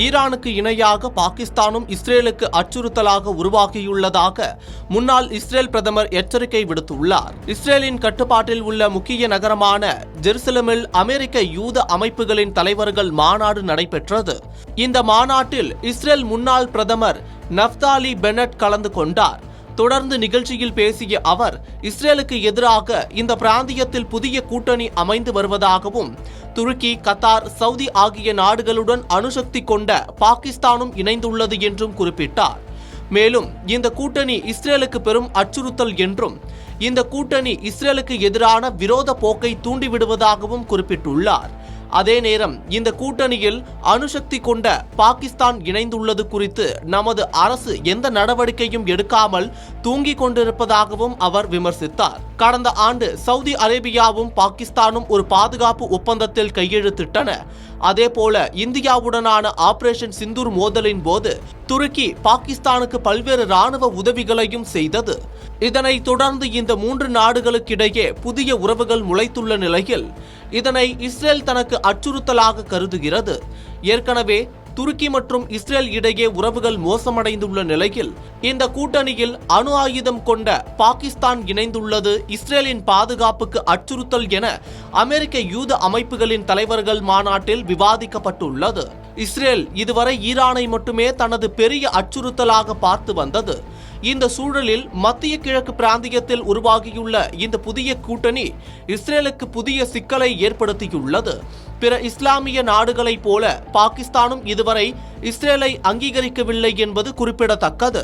ஈரானுக்கு இணையாக பாகிஸ்தானும் இஸ்ரேலுக்கு அச்சுறுத்தலாக உருவாகியுள்ளதாக முன்னாள் இஸ்ரேல் பிரதமர் எச்சரிக்கை விடுத்துள்ளார். இஸ்ரேலின் கட்டுப்பாட்டில் உள்ள முக்கிய நகரமான ஜெருசலமில் அமெரிக்க யூத அமைப்புகளின் தலைவர்கள் மாநாடு நடைபெற்றது. இந்த மாநாட்டில் இஸ்ரேல் முன்னாள் பிரதமர் நஃப்தாலி பென்னட் கலந்து கொண்டார். தொடர்ந்து நிகழ்ச்சியில் பேசிய அவர், இஸ்ரேலுக்கு எதிராக இந்த பிராந்தியத்தில் புதிய கூட்டணி அமைந்து வருவதாகவும், துருக்கி, கத்தார், சவுதி ஆகிய நாடுகளுடன் அணுசக்தி கொண்ட பாகிஸ்தானும் இணைந்துள்ளது என்றும் குறிப்பிட்டார். மேலும் இந்த கூட்டணி இஸ்ரேலுக்கு பெரும் அச்சுறுத்தல் என்றும், இந்த கூட்டணி இஸ்ரேலுக்கு எதிரான விரோத போக்கை தூண்டிவிடுவதாகவும் குறிப்பிட்டுள்ளார். அதே நேரம் இந்த கூட்டணியில் அணுசக்தி கொண்ட பாகிஸ்தான் இணைந்துள்ளது குறித்து நமது அரசு எந்த நடவடிக்கையும் எடுக்காமல் தூங்கிக் கொண்டிருப்பதாகவும் அவர் விமர்சித்தார். கடந்த ஆண்டு சவுதி அரேபியாவும் பாகிஸ்தானும் ஒரு பாதுகாப்பு ஒப்பந்தத்தில் கையெழுத்திட்டன. அதேபோல இந்தியாவுடனான ஆபரேஷன் சிந்தூர் மோதலின் போது துருக்கி பாகிஸ்தானுக்கு பல்வேறு ராணுவ உதவிகளையும் செய்தது. இதனைத் தொடர்ந்து இந்த 3 நாடுகளுக்கிடையே புதிய உறவுகள் முளைத்துள்ள நிலையில் இதனை இஸ்ரேல் தனக்கு அச்சுறுத்தலாக கருதுகிறது. ஏற்கனவே துருக்கி மற்றும் இஸ்ரேல் இடையே உறவுகள் மோசமடைந்துள்ள நிலையில் இந்த கூட்டணியில் அணு ஆயுதம் கொண்ட பாகிஸ்தான் இணைந்துள்ளது இஸ்ரேலின் பாதுகாப்புக்கு அச்சுறுத்தல் என அமெரிக்க யூத அமைப்புகளின் தலைவர்கள் மாநாட்டில் விவாதிக்கப்பட்டுள்ளது. இஸ்ரேல் இதுவரை ஈரானை மட்டுமே தனது பெரிய அச்சுறுத்தலாக பார்த்து வந்தது. இந்த சூழலில் மத்திய கிழக்கு பிராந்தியத்தில் உருவாகியுள்ள இந்த புதிய கூட்டணி இஸ்ரேலுக்கு புதிய சிக்கலை ஏற்படுத்தியுள்ளது. பிற இஸ்லாமிய நாடுகளைப் போல பாகிஸ்தானும் இதுவரை இஸ்ரேலை அங்கீகரிக்கவில்லை என்பது குறிப்பிடத்தக்கது.